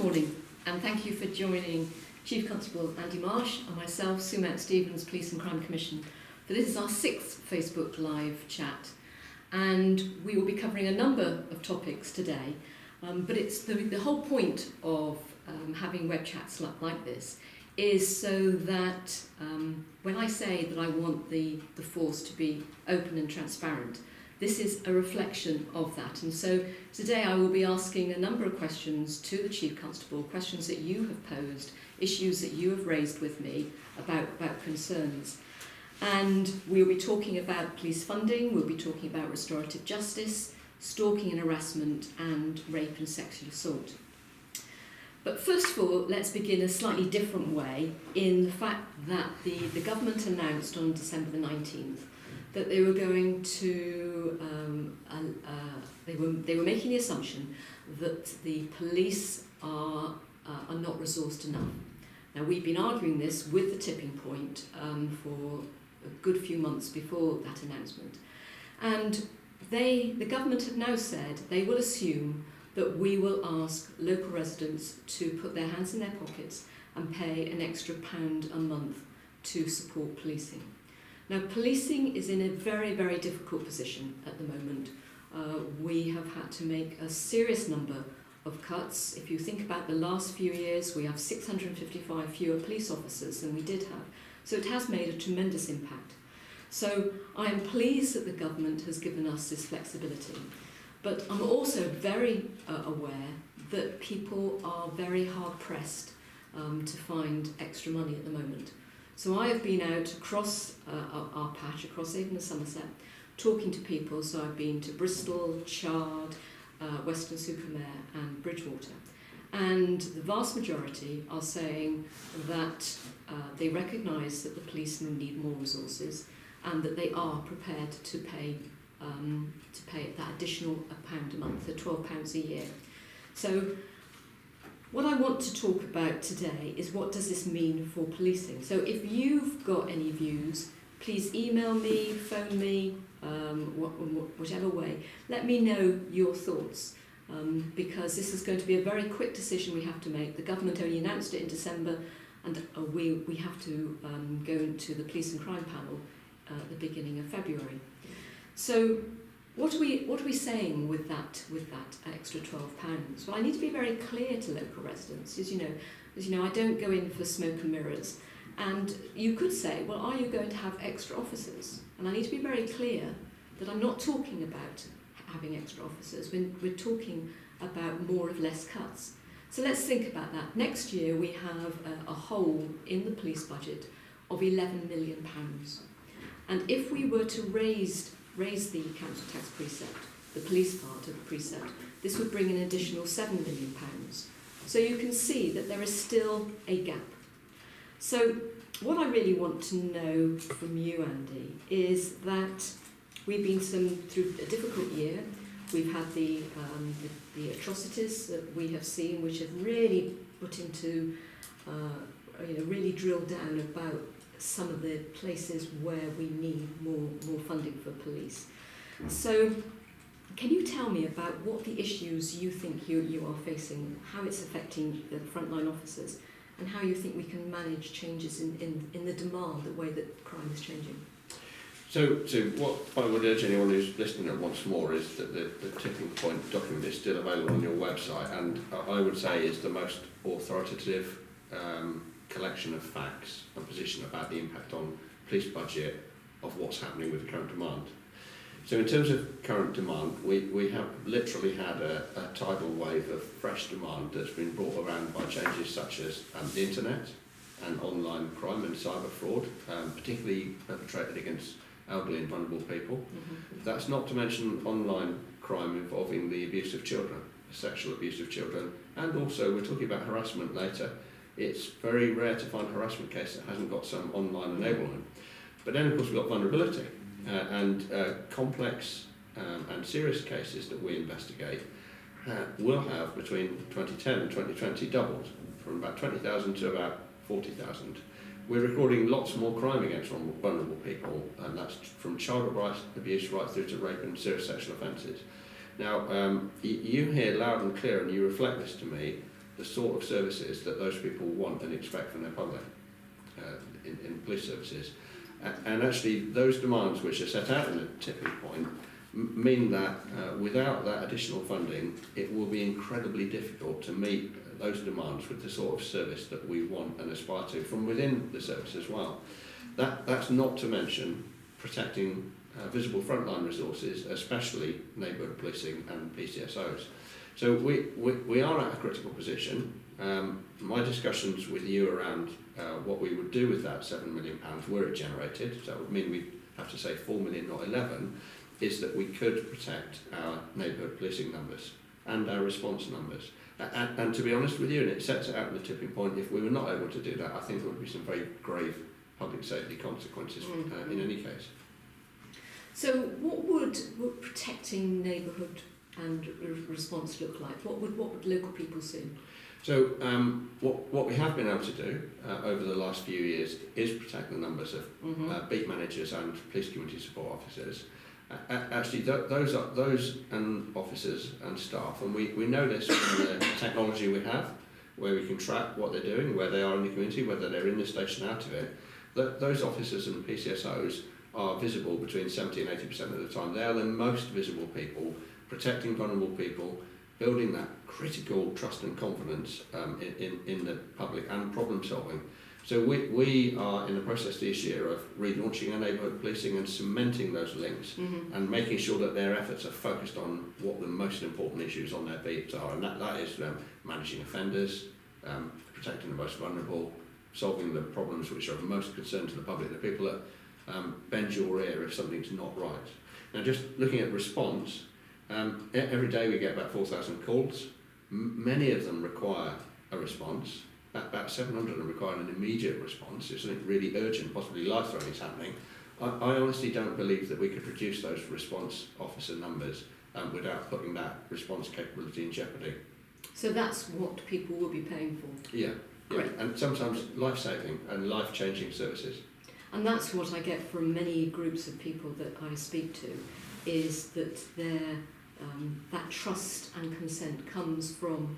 morning, and thank you for joining Chief Constable Andy Marsh and myself, Sue Mountstevens, Police and Crime Commission, for this is our 6th Facebook Live chat. And we will be covering a number of topics today, but it's the whole point of having web chats like this is so that when I say that I want the force to be open and transparent, this is a reflection of that. And so today I will be asking a number of questions to the Chief Constable, questions that you have posed, issues that you have raised with me about concerns. And we'll be talking about police funding, we'll be talking about restorative justice, stalking and harassment, and rape and sexual assault. But first of all, let's begin a slightly different way in the fact that the government announced on December the 19th that they were going to, they were making the assumption that the police are not resourced enough. Now, we've been arguing this with the tipping point for a good few months before that announcement. And the government have now said they will assume that we will ask local residents to put their hands in their pockets and pay an extra £1 a month to support policing. Now, policing is in a very, very difficult position at the moment. We have had to make a serious number of cuts. If you think about the last few years, we have 655 fewer police officers than we did have. So it has made a tremendous impact. So I am pleased that the government has given us this flexibility. But I'm also very aware that people are very hard pressed to find extra money at the moment. So I have been out across our patch, across Avon and Somerset, talking to people. So I've been to Bristol, Chard, Weston-super-Mare and Bridgewater. And the vast majority are saying that they recognise that the police need more resources and that they are prepared to pay that additional £1 a month, the £12 a year. So what I want to talk about today is what does this mean for policing. So if you've got any views, please email me, phone me, whichever way. Let me know your thoughts. Because this is going to be a very quick decision we have to make. The government only announced it in December, and we have to go into the police and crime panel at the beginning of February. So what are we saying with that extra £12? Well, I need to be very clear to local residents. As you know, I don't go in for smoke and mirrors. And you could say, well, are you going to have extra officers? And I need to be very clear that I'm not talking about having extra officers. We're talking about more of less cuts. So let's think about that. Next year we have a hole in the police budget of £11 million. And if we were to raise the council tax precept, the police part of the precept, this would bring an additional £7 million. So you can see that there is still a gap. So what I really want to know from you, Andy, is that we've been through a difficult year. We've had the atrocities that we have seen, which have really put into, really drilled down about some of the places where we need more funding for police. So, can you tell me about what the issues you think you are facing, how it's affecting the frontline officers, and how you think we can manage changes in the demand, the way that crime is changing? So what I would urge anyone who's listening once more is that the tipping point document is still available on your website, and I would say is the most authoritative collection of facts and position about the impact on police budget of what's happening with the current demand. So in terms of current demand, we have literally had a tidal wave of fresh demand that's been brought around by changes such as the internet and online crime and cyber fraud, particularly perpetrated against elderly and vulnerable people. Mm-hmm. That's not to mention online crime involving the abuse of children, sexual abuse of children, and also we're talking about harassment later. It's very rare to find a harassment case that hasn't got some online enablement. But then of course we've got vulnerability and complex and serious cases that we investigate will have between 2010 and 2020 doubled from about 20,000 to about 40,000. We're recording lots more crime against vulnerable people, and that's from child abuse right through to rape and serious sexual offences. Now, you hear loud and clear, and you reflect this to me, the sort of services that those people want and expect from their public in police services. And actually those demands which are set out in the tipping point mean that without that additional funding it will be incredibly difficult to meet those demands with the sort of service that we want and aspire to from within the service as well. That's not to mention protecting visible frontline resources, especially neighbourhood policing and PCSOs. So we are at a critical position. My discussions with you around what we would do with that £7 million were it generated, so that would mean we'd have to say 4 million, not 11, is that we could protect our neighbourhood policing numbers and our response numbers. And to be honest with you, and it sets it out in the tipping point, if we were not able to do that, I think there would be some very grave public safety consequences in any case. So what would protecting neighbourhood and response look like? What would local people see? So what we have been able to do over the last few years is protect the numbers of beat managers and police community support officers. Actually, those officers and staff, and we know this from the technology we have, where we can track what they're doing, where they are in the community, whether they're in the station, out of it. Those officers and PCSOs are visible between 70 and 80% of the time. They are the most visible people, protecting vulnerable people, building that critical trust and confidence in the public and problem solving. So we are in the process this year of relaunching our neighbourhood policing and cementing those links and making sure that their efforts are focused on what the most important issues on their beats are, and that is managing offenders, protecting the most vulnerable, solving the problems which are of most concern to the public, the people that bend your ear if something's not right. Now, just looking at response, every day we get about 4,000 calls. Many of them require a response. About 700 of them require an immediate response. If something really urgent, possibly life-threatening is happening, I honestly don't believe that we could reduce those response officer numbers without putting that response capability in jeopardy. So that's what people will be paying for? Yeah. And sometimes life-saving and life-changing services. And that's what I get from many groups of people that I speak to, is that that trust and consent comes from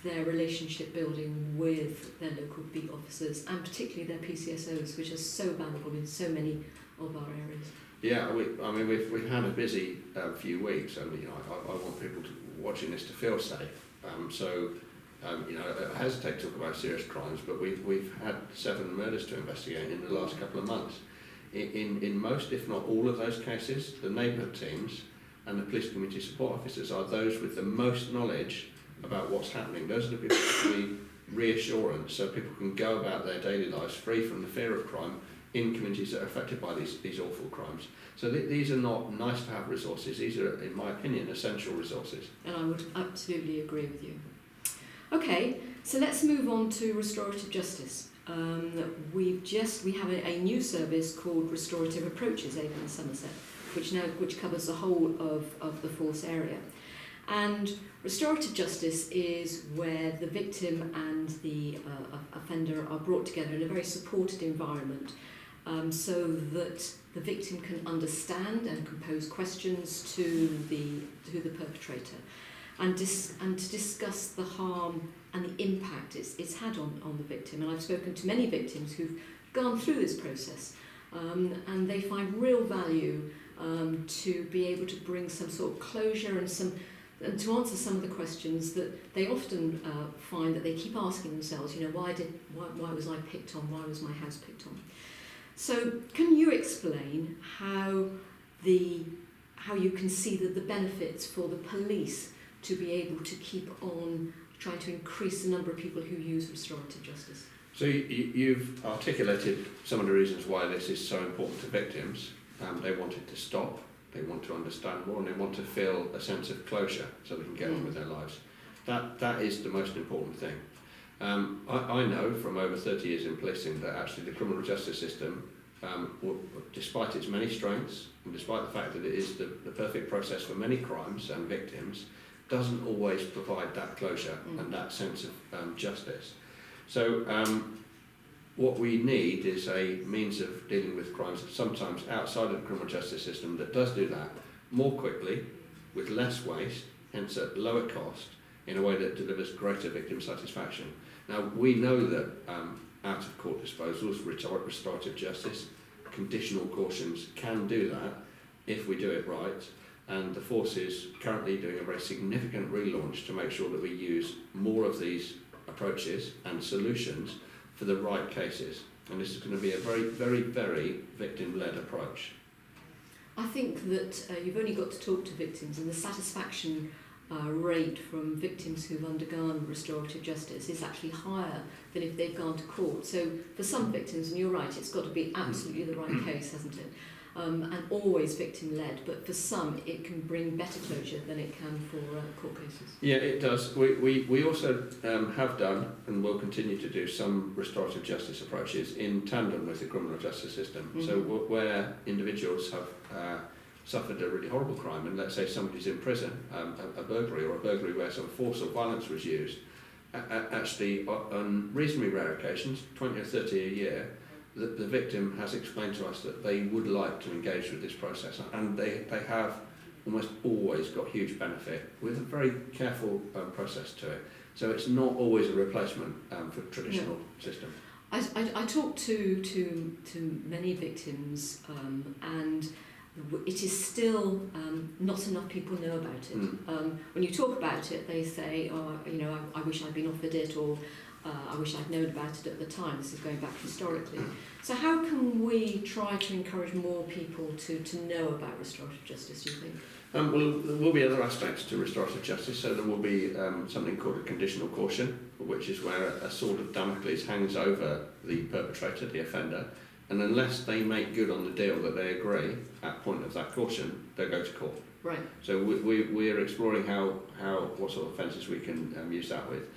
their relationship building with their local beat officers, and particularly their PCSOs, which are so valuable in so many of our areas. Yeah, we've had a busy few weeks, and I want people watching this to feel safe. I hesitate to talk about serious crimes, but we've had 7 murders to investigate in the last couple of months. In most, if not all of those cases, the neighbourhood teams and the police community support officers are those with the most knowledge about what's happening. Those are the people who need reassurance, so people can go about their daily lives free from the fear of crime in communities that are affected by these awful crimes. So these are not nice to have resources, these are, in my opinion, essential resources. And I would absolutely agree with you. Okay, so let's move on to restorative justice. We have a new service called Restorative Approaches over in Somerset, which covers the whole of the force area. And restorative justice is where the victim and the offender are brought together in a very supported environment, so that the victim can understand and can pose questions to the perpetrator, and to discuss the harm and the impact it's had on the victim. And I've spoken to many victims who've gone through this process, and they find real value to be able to bring some sort of closure and to answer some of the questions that they often find that they keep asking themselves. Why was I picked on? Why was my house picked on? So, can you explain how you can see the benefits for the police to be able to keep on trying to increase the number of people who use restorative justice? So you've articulated some of the reasons why this is so important to victims. They want it to stop, they want to understand more, and they want to feel a sense of closure so they can get on with their lives. That is the most important thing. I know from over 30 years in policing that actually the criminal justice system, despite its many strengths, and despite the fact that it is the perfect process for many crimes and victims, doesn't always provide that closure and that sense of justice. So what we need is a means of dealing with crimes sometimes outside of the criminal justice system that does do that more quickly, with less waste, hence at lower cost, in a way that delivers greater victim satisfaction. Now, we know that out-of-court disposals, restorative justice, conditional cautions can do that if we do it right, and the force is currently doing a very significant relaunch to make sure that we use more of these approaches and solutions for the right cases. And this is going to be a very, very, very victim-led approach. I think that you've only got to talk to victims, and the satisfaction rate from victims who've undergone restorative justice is actually higher than if they've gone to court. So for some victims, and you're right, it's got to be absolutely the right case, hasn't it? And always victim-led, but for some it can bring better closure than it can for court cases. Yeah, it does. We also have done and will continue to do some restorative justice approaches in tandem with the criminal justice system. Mm-hmm. So where individuals have suffered a really horrible crime, and let's say somebody's in prison, a burglary or a burglary where some force or violence was used, actually on reasonably rare occasions, 20 or 30 a year, the victim has explained to us that they would like to engage with this process, and they have almost always got huge benefit with a very careful process to it. So it's not always a replacement for traditional system. I talked to many victims, and it is still not enough people know about it. When you talk about it, they say, "Oh, you know, I wish I'd been offered it," or I wish I'd known about it at the time. This is going back historically. So how can we try to encourage more people to know about restorative justice, do you think? Well, there will be other aspects to restorative justice. So there will be something called a conditional caution, which is where a sword of Damocles hangs over the perpetrator, the offender, and unless they make good on the deal that they agree at point of that caution, they'll go to court. Right. So we are exploring what sort of offences we can use that with.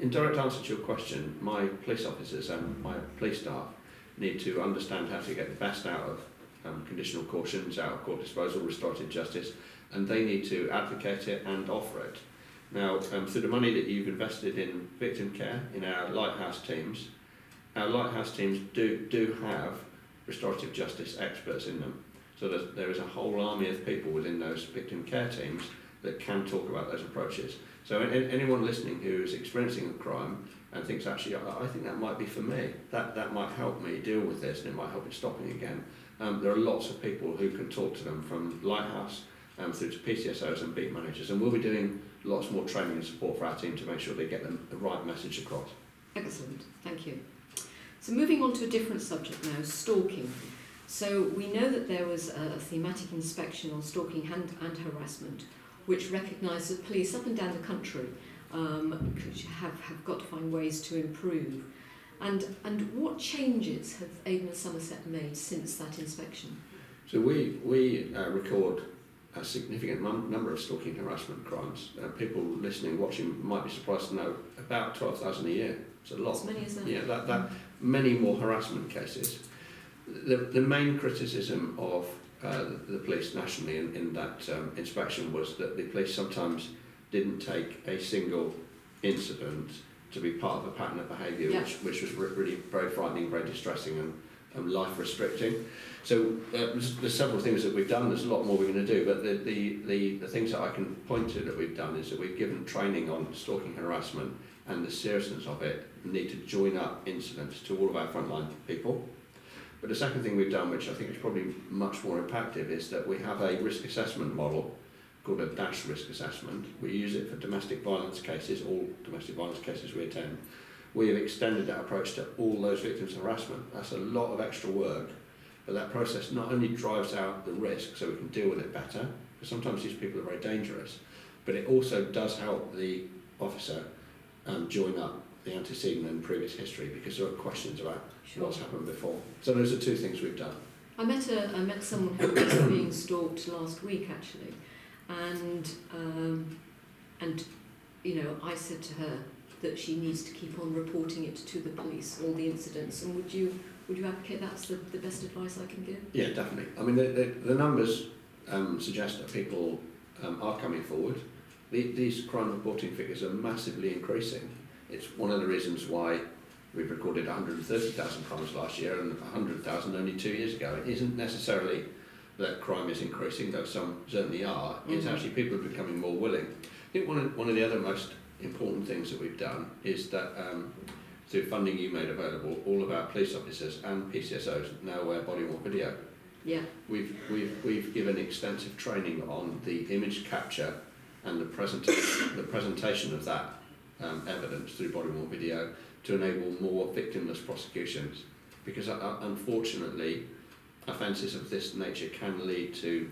In direct answer to your question, my police officers and my police staff need to understand how to get the best out of conditional cautions, out of court disposal, restorative justice, and they need to advocate it and offer it. Now, through the money that you've invested in victim care, in our lighthouse teams do have restorative justice experts in them. So there is a whole army of people within those victim care teams that can talk about those approaches. So anyone listening who is experiencing a crime and thinks, actually, I think that might be for me, that might help me deal with this and it might help it stopping again. There are lots of people who can talk to them, from Lighthouse through to PCSOs and beat managers, and we'll be doing lots more training and support for our team to make sure they get them the right message across. Excellent, thank you. So moving on to a different subject now, stalking. So we know that there was a thematic inspection on stalking and harassment, which recognised that police up and down the country have got to find ways to improve. And what changes have Avon and Somerset made since that inspection? So we record a significant number of stalking harassment crimes. People listening, watching might be surprised to know about 12,000 a year. It's a lot. As many as that? Yeah, that many more harassment cases. The main criticism of the police nationally in that inspection was that the police sometimes didn't take a single incident to be part of a pattern of behaviour, yeah, which was really very frightening, very distressing and life restricting. So there's several things that we've done. There's a lot more we're going to do, but the things that I can point to that we've done is that we've given training on stalking harassment and the seriousness of it need to join up incidents to all of our frontline people. But the second thing we've done, which I think is probably much more impactful, is that we have a risk assessment model called a DASH risk assessment. We use it for domestic violence cases, all domestic violence cases we attend. We have extended that approach to all those victims of harassment. That's a lot of extra work, but that process not only drives out the risk so we can deal with it better, because sometimes these people are very dangerous, but it also does help the officer join up the antecedent and previous history, because there are questions about what's happened before. So those are two things we've done. I met someone who was being stalked last week actually, and you know, I said to her that she needs to keep on reporting it to the police, all the incidents. And would you advocate that's the best advice I can give? Yeah, definitely. I mean, the numbers suggest that people are coming forward. These crime reporting figures are massively increasing. It's one of the reasons why we've recorded 130,000 crimes last year and 100,000 only 2 years ago. It isn't necessarily that crime is increasing, though some certainly are. It's actually people are becoming more willing. think one of the other most important things that we've done is that through funding you made available, all of our police officers and PCSOs now wear body-worn video. Yeah. We've given extensive training on the image capture and the presentation of that evidence through body-worn video to enable more victimless prosecutions, because unfortunately offences of this nature can lead to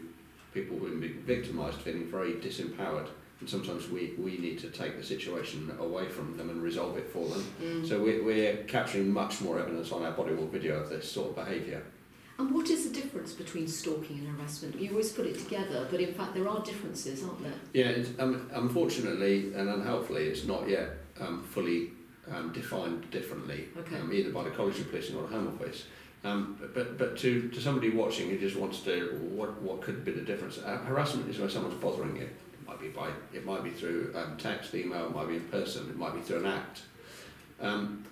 people who have been victimised feeling very disempowered, and sometimes we need to take the situation away from them and resolve it for them. So we're capturing much more evidence on our body-worn video of this sort of behaviour. And what is the difference between stalking and harassment? You always put it together, but in fact there are differences, aren't there? Yeah, unfortunately and unhelpfully, it's not yet fully defined differently, Okay. Either by the College of Policing or the Home Office. But to somebody watching who just wants to, what could be the difference? Harassment is when someone's bothering you. It might be through text, email, it might be in person, it might be through an act.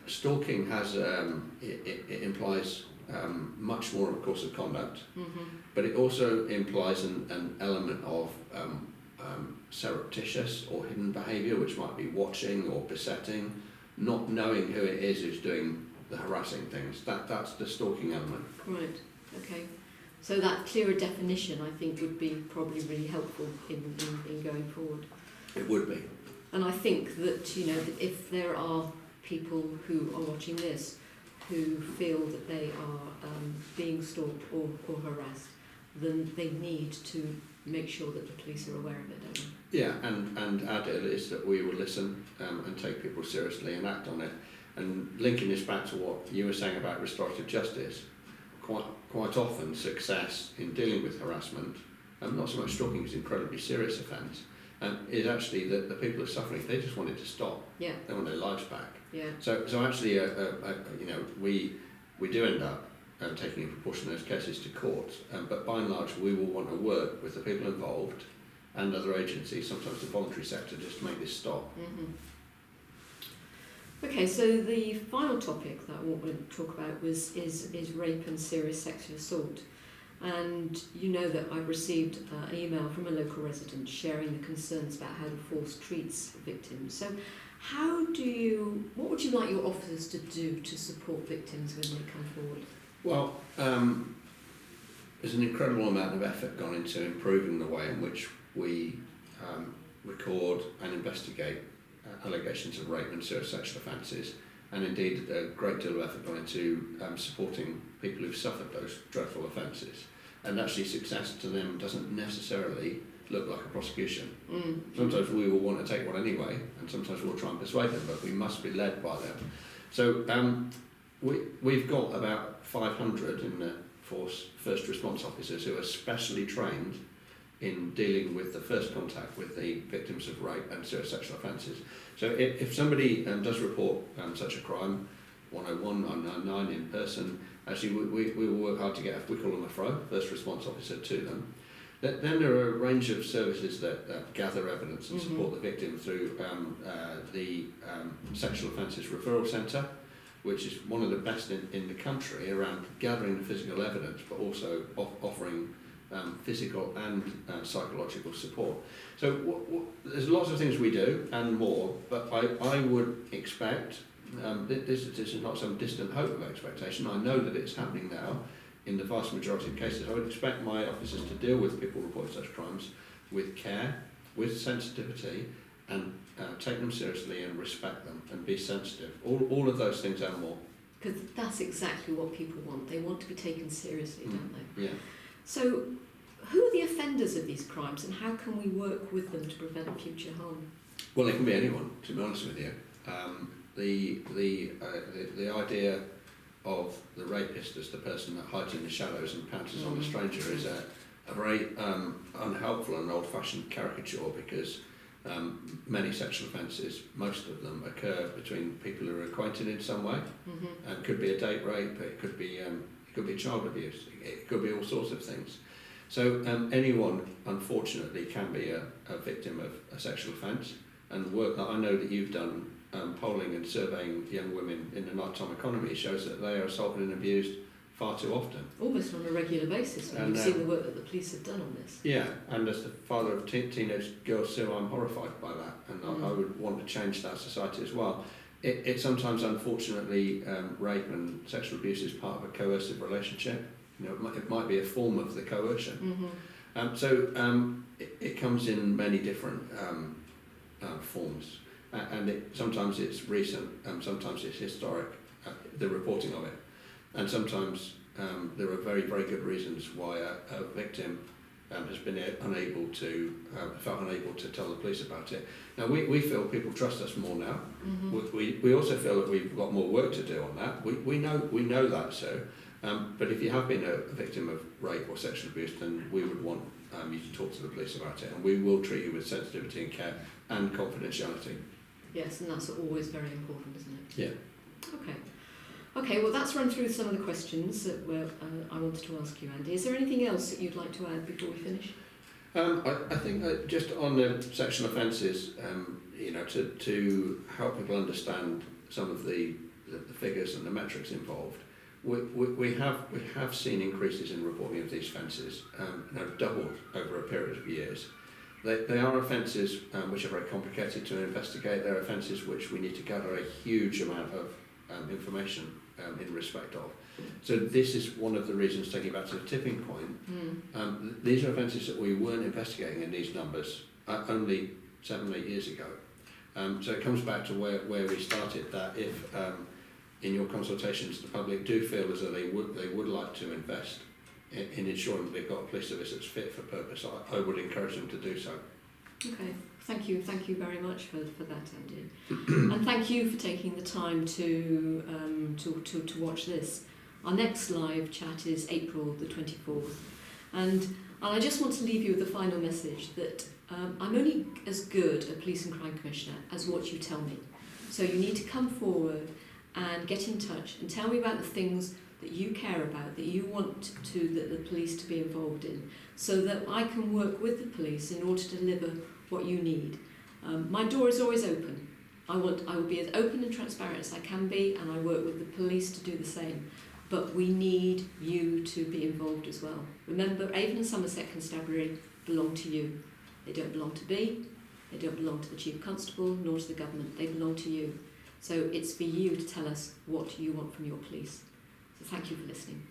Stalking has it implies much more of a course of conduct, but it also implies an element of surreptitious or hidden behaviour, which might be watching or besetting, not knowing who it is who's doing the harassing things. That's the stalking element. Right, okay. So that clearer definition, I think, would be probably really helpful in going forward. It would be. And I think that, you know, that if there are people who are watching this who feel that they are being stalked or harassed, then they need to make sure that the police are aware of it, don't they? Yeah, and our deal is that we will listen and take people seriously and act on it. And linking this back to what you were saying about restorative justice, quite often success in dealing with harassment, not so much stalking is an incredibly serious offence, is actually that the people who are suffering, they just want it to stop. Yeah. They want their lives back. Yeah. So actually, you know, we do end up taking a proportion of those cases to court, but by and large, we will want to work with the people involved and other agencies, sometimes the voluntary sector, just to make this stop. Okay, so the final topic that I want to talk about is rape and serious sexual assault. And you know that I've received an email from a local resident sharing the concerns about how the force treats victims. So what would you like your officers to do to support victims when they come forward? Well, there's an incredible amount of effort gone into improving the way in which we record and investigate allegations of rape and serious sexual offences, and indeed a great deal of effort gone into supporting people who've suffered those dreadful offences. And actually success to them doesn't necessarily look like a prosecution. Sometimes we will want to take one anyway, and sometimes we'll try and persuade them, but we must be led by them. So we've got about 500 in the force first response officers who are specially trained in dealing with the first contact with the victims of rape and serious sexual offences. So if somebody does report such a crime, 101, 999 in person, actually we will work hard to get, we call them a FRO, first response officer, to them. Then there are a range of services that gather evidence and support the victim through the Sexual Offences Referral Centre, which is one of the best in the country around gathering the physical evidence, but also offering physical and psychological support. So there's lots of things we do and more, but I would expect, this is not some distant hope of expectation, I know that it's happening now in the vast majority of cases. I would expect my officers to deal with people reporting such crimes with care, with sensitivity, and take them seriously and respect them and be sensitive. All of those things and more. Because that's exactly what people want. They want to be taken seriously, don't they? Yeah. So, who are the offenders of these crimes, and how can we work with them to prevent future harm? Well, it can be anyone, to be honest with you. The idea of the rapist as the person that hides in the shadows and pounces on the stranger is a very unhelpful and old-fashioned caricature, because many sexual offences, most of them, occur between people who are acquainted in some way. It could be a date rape, it could be child abuse, it could be all sorts of things. So anyone, unfortunately, can be a victim of a sexual offence, and work that I know that you've done, polling and surveying young women in the nighttime economy, shows that they are assaulted and abused far too often. Almost on a regular basis when And, you've seen the work that the police have done on this. Yeah, and as the father of teenage girls, Sue, I'm horrified by that, and I would want to change that society as well. It sometimes, unfortunately, rape and sexual abuse is part of a coercive relationship. You know, it might be a form of the coercion. It comes in many different forms, and sometimes it's recent, sometimes it's historic, the reporting of it, and sometimes there are very, very good reasons why a victim has been felt unable to tell the police about it. Now we feel people trust us more now. We also feel that we've got more work to do on that. We know that so. But if you have been a victim of rape or sexual abuse, then we would want you to talk to the police about it, and we will treat you with sensitivity and care and confidentiality. Yes, and that's always very important, isn't it? Yeah. Okay, well that's run through some of the questions that I wanted to ask you, Andy. Is there anything else that you'd like to add before we finish? I think that just on the sexual offences, to help people understand some of the figures and the metrics involved, we have seen increases in reporting of these offences, doubled over a period of years. They are offences which are very complicated to investigate. They're offences which we need to gather a huge amount of information in respect of. So this is one of the reasons, taking back to the tipping point, these are offences that we weren't investigating in these numbers only 7-8 years ago. So it comes back to where we started, that if in your consultations the public do feel as though they would like to invest in ensuring that they've got a police service that's fit for purpose, I would encourage them to do so. Okay, thank you very much for that, Andy. And thank you for taking the time to watch this. Our next live chat is April the 24th, and I just want to leave you with a final message that I'm only as good a police and crime commissioner as what you tell me. So you need to come forward and get in touch and tell me about the things that you care about, that you want the police to be involved in, so that I can work with the police in order to deliver what you need. My door is always open. I will be as open and transparent as I can be, and I work with the police to do the same. But we need you to be involved as well. Remember, Avon and Somerset Constabulary belong to you. They don't belong to me, they don't belong to the Chief Constable, nor to the government. They belong to you. So it's for you to tell us what you want from your police. So thank you for listening.